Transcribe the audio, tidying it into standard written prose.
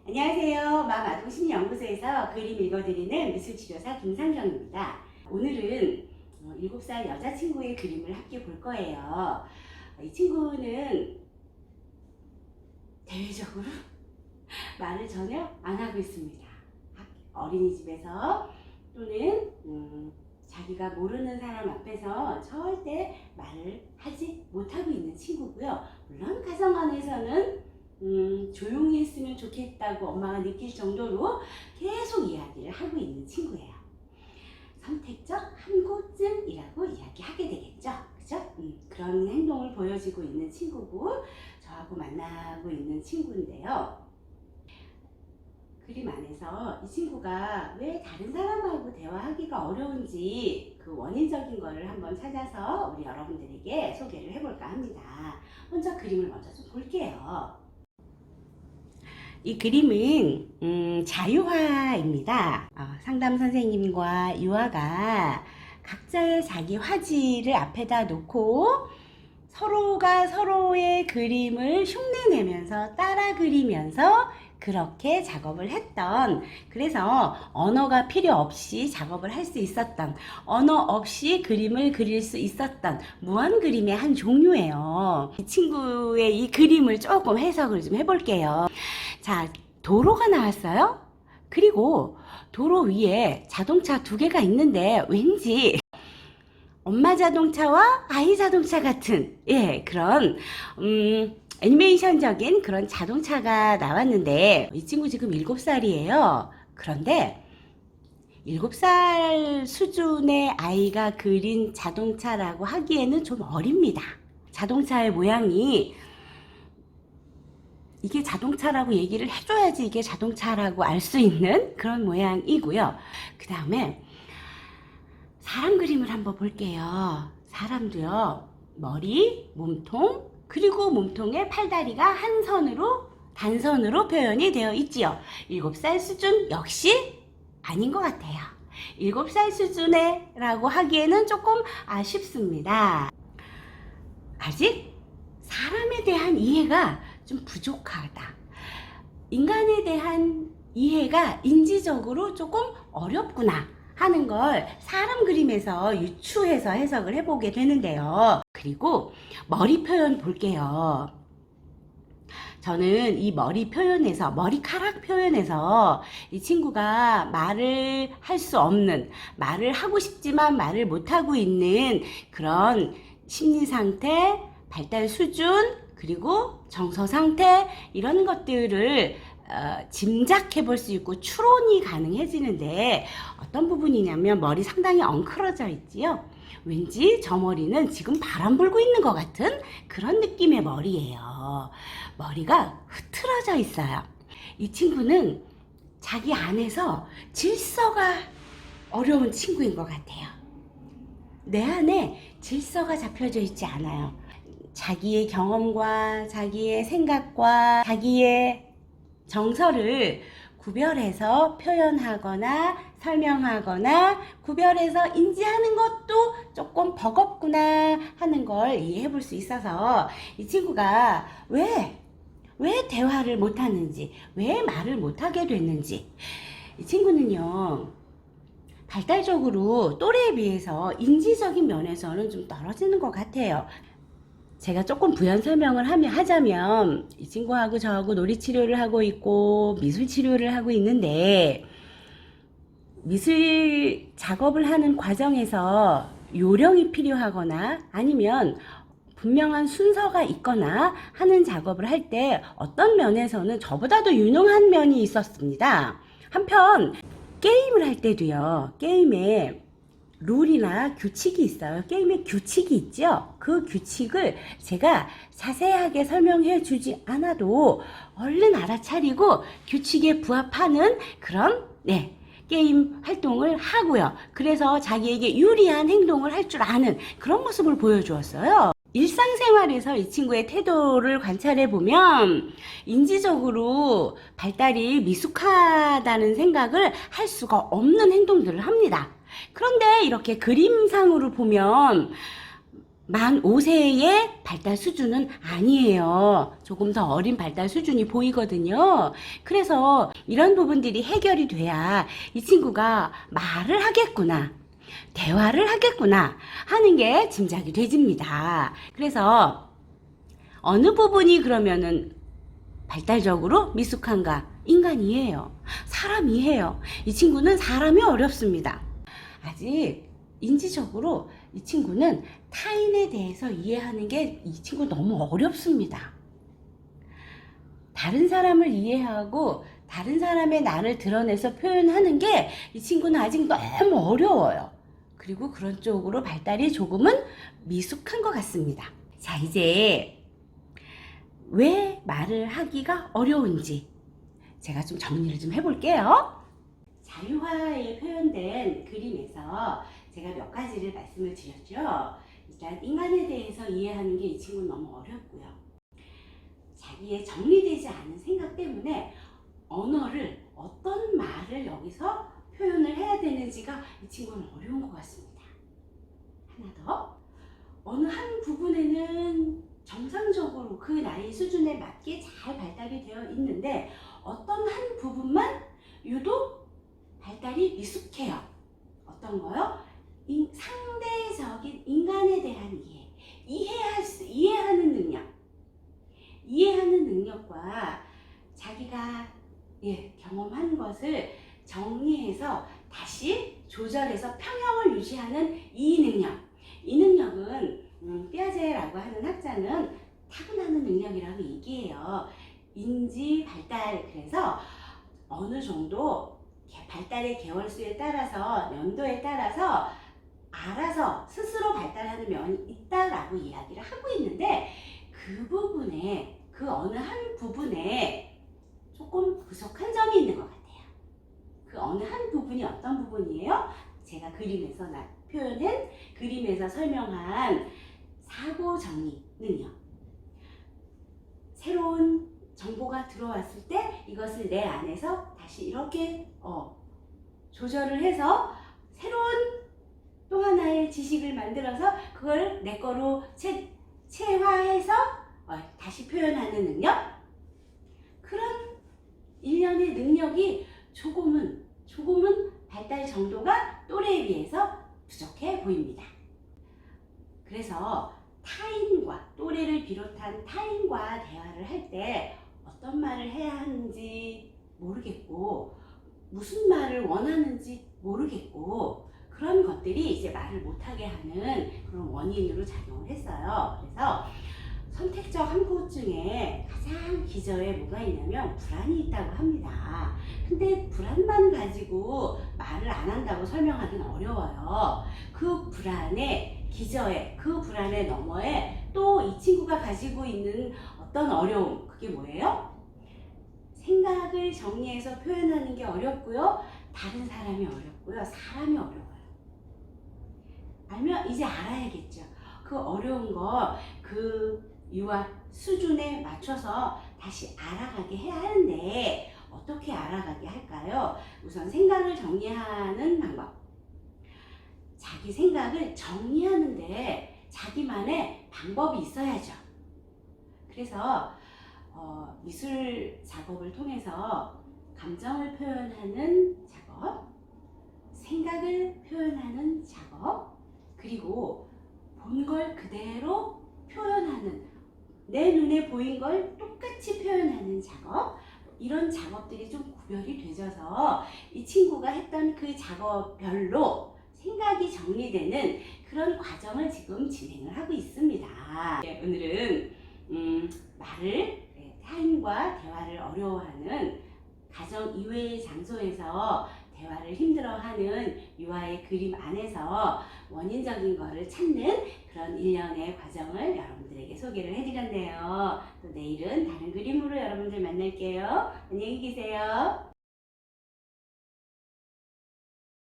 안녕하세요. 마마동심리연구소에서 그림 읽어드리는 미술치료사 김상경입니다. 오늘은 7살 여자친구의 그림을 함께 볼 거예요. 이 친구는 대외적으로 말을 전혀 안 하고 있습니다. 어린이집에서 또는 자기가 모르는 사람 앞에서 절대 말을 하지 못하고 있는 친구고요. 물론 가정 안에서는 조용히 했으면 좋겠다고 엄마가 느낄 정도로 계속 이야기를 하고 있는 친구예요. 선택적 함고증이라고 이야기하게 되겠죠. 그죠? 그런 행동을 보여주고 있는 친구고, 저하고 만나고 있는 친구인데요. 그림 안에서 이 친구가 왜 다른 사람하고 대화하기가 어려운지 그 원인적인 거를 한번 찾아서 우리 여러분들에게 소개를 해볼까 합니다. 먼저 그림을 먼저 좀 볼게요. 이 그림은 자유화입니다. 상담 선생님과 유아가 각자의 자기 화지를 앞에다 놓고 서로가 서로의 그림을 흉내내면서 따라 그리면서 그렇게 작업을 했던, 그래서 언어가 필요 없이 작업을 할 수 있었던, 언어 없이 그림을 그릴 수 있었던 무한 그림의 한 종류예요. 이 친구의 이 그림을 조금 해석을 좀 해볼게요. 자, 도로가 나왔어요. 그리고 도로 위에 자동차 2개가 있는데 왠지 엄마 자동차와 아이 자동차 같은 그런 애니메이션적인 그런 자동차가 나왔는데, 이 친구 지금 7살이에요. 그런데 7살 수준의 아이가 그린 자동차라고 하기에는 좀 어립니다. 자동차의 모양이, 이게 자동차라고 얘기를 해줘야지 이게 자동차라고 알 수 있는 그런 모양이고요. 그 다음에 사람 그림을 한번 볼게요. 사람도요, 머리, 몸통, 그리고 몸통의 팔다리가 한 선으로, 단선으로 표현이 되어 있지요. 7살 수준 역시 아닌 것 같아요. 7살 수준의 라고 하기에는 조금 아쉽습니다. 아직 사람에 대한 이해가 좀 부족하다. 인간에 대한 이해가 인지적으로 조금 어렵구나 하는 걸 사람 그림에서 유추해서 해석을 해보게 되는데요. 그리고 머리 표현 볼게요. 저는 이 머리 표현에서, 머리카락 표현에서 이 친구가 말을 할 수 없는, 말을 하고 싶지만 말을 못하고 있는 그런 심리 상태, 발달 수준, 그리고 정서 상태, 이런 것들을 짐작해 볼 수 있고 추론이 가능해지는데, 어떤 부분이냐면 머리 상당히 엉클어져 있지요. 왠지 저 머리는 지금 바람 불고 있는 것 같은 그런 느낌의 머리예요. 머리가 흐트러져 있어요. 이 친구는 자기 안에서 질서가 어려운 친구인 것 같아요. 내 안에 질서가 잡혀져 있지 않아요. 자기의 경험과 자기의 생각과 자기의 정서를 구별해서 표현하거나 설명하거나 구별해서 인지하는 것도 조금 버겁구나 하는 걸 이해해 볼 수 있어서, 이 친구가 왜 대화를 못하는지, 왜 말을 못하게 됐는지, 이 친구는요, 발달적으로 또래에 비해서 인지적인 면에서는 좀 떨어지는 것 같아요. 제가 조금 부연 설명을 하자면, 이 친구하고 저하고 놀이치료를 하고 있고 미술치료를 하고 있는데, 미술 작업을 하는 과정에서 요령이 필요하거나 아니면 분명한 순서가 있거나 하는 작업을 할 때 어떤 면에서는 저보다도 유능한 면이 있었습니다. 한편 게임을 할 때도요, 게임에 룰이나 규칙이 있어요. 게임에 규칙이 있죠. 그 규칙을 제가 자세하게 설명해 주지 않아도 얼른 알아차리고 규칙에 부합하는 그런 게임 활동을 하고요. 그래서 자기에게 유리한 행동을 할 줄 아는 그런 모습을 보여주었어요. 일상생활에서 이 친구의 태도를 관찰해 보면 인지적으로 발달이 미숙하다는 생각을 할 수가 없는 행동들을 합니다. 그런데 이렇게 그림상으로 보면 만 5세의 발달 수준은 아니에요. 조금 더 어린 발달 수준이 보이거든요. 그래서 이런 부분들이 해결이 돼야 이 친구가 말을 하겠구나, 대화를 하겠구나 하는 게 짐작이 되집니다. 그래서 어느 부분이 그러면은 발달적으로 미숙한가? 인간이에요. 사람이에요. 이 친구는 사람이 어렵습니다. 아직 인지적으로 이 친구는 타인에 대해서 이해하는 게 이 친구 너무 어렵습니다. 다른 사람을 이해하고 다른 사람의 나를 드러내서 표현하는 게 이 친구는 아직 너무 어려워요. 그리고 그런 쪽으로 발달이 조금은 미숙한 것 같습니다. 자, 이제 왜 말을 하기가 어려운지 제가 좀 정리를 좀 해볼게요. 자유화에 표현된 그림에서 제가 몇 가지를 말씀을 드렸죠. 일단 인간에 대해서 이해하는 게 이 친구는 너무 어렵고요. 자기의 정리되지 않은 생각 때문에 언어를, 어떤 말을 여기서 표현을 해야 되는지가 이 친구는 어려운 것 같습니다. 하나 더, 어느 한 부분에는 정상적으로 그 나이 수준에 맞게 잘 발달이 되어 있는데 어떤 한 부분만 유독 발달이 미숙해요. 어떤 거요? 상대적인 인간에 대한 이해하는 능력. 이해하는 능력과 자기가 경험한 것을 정리해서 다시 조절해서 평형을 유지하는 이 능력. 이 능력은 피아제라고 하는 학자는 타고나는 능력이라고 얘기해요. 인지 발달, 그래서 어느 정도 발달의 개월수에 따라서, 연도에 따라서 알아서 스스로 발달하는 면이 있다라고 이야기를 하고 있는데 그 부분에, 그 어느 한 부분에 조금 부족한 점이 있는 것 같아요. 그 어느 한 부분이 어떤 부분이에요? 제가 그림에서 표현한, 그림에서 설명한 사고 정리 능력. 새로운 정보가 들어왔을 때 이것을 내 안에서 다시 이렇게 조절을 해서 새로운 또 하나의 지식을 만들어서 그걸 내 거로 체화해서 다시 표현하는 능력. 그런 일련의 능력이 조금은 발달 정도가 또래에 비해서 부족해 보입니다. 그래서 타인과, 또래를 비롯한 타인과 대화를 할 때 어떤 말을 해야 하는지 모르겠고 무슨 말을 원하는지 모르겠고 그런 것들이 이제 말을 못하게 하는 그런 원인으로 작용을 했어요. 그래서 선택적 함부증에 가장 기저에 뭐가 있냐면 불안이 있다고 합니다. 근데 불안만 가지고 말을 안 한다고 설명하기는 어려워요. 그 불안의 기저에, 그 불안의 너머에 또 이 친구가 가지고 있는 어떤 어려움, 그게 뭐예요? 생각을 정리해서 표현하는 게 어렵고요. 다른 사람이 어렵고요. 사람이 어려워요. 알면 이제 알아야겠죠. 그 어려운 거, 그 유아 수준에 맞춰서 다시 알아가게 해야 하는데 어떻게 알아가게 할까요? 우선 생각을 정리하는 방법. 자기 생각을 정리하는데 자기만의 방법이 있어야죠. 그래서 미술 작업을 통해서 감정을 표현하는 작업, 생각을 표현하는 작업, 그리고 본 걸 그대로 표현하는, 내 눈에 보인 걸 똑같이 표현하는 작업, 이런 작업들이 좀 구별이 되져서 이 친구가 했던 그 작업별로 생각이 정리되는 그런 과정을 지금 진행을 하고 있습니다. 오늘은 타인과 대화를 어려워하는 가정 이외의 장소에서 대화를 힘들어하는 유아의 그림 안에서 원인적인 것을 찾는 그런 일련의 과정을 여러분들에게 소개를 해드렸네요. 또 내일은 다른 그림으로 여러분들 만날게요. 안녕히 계세요.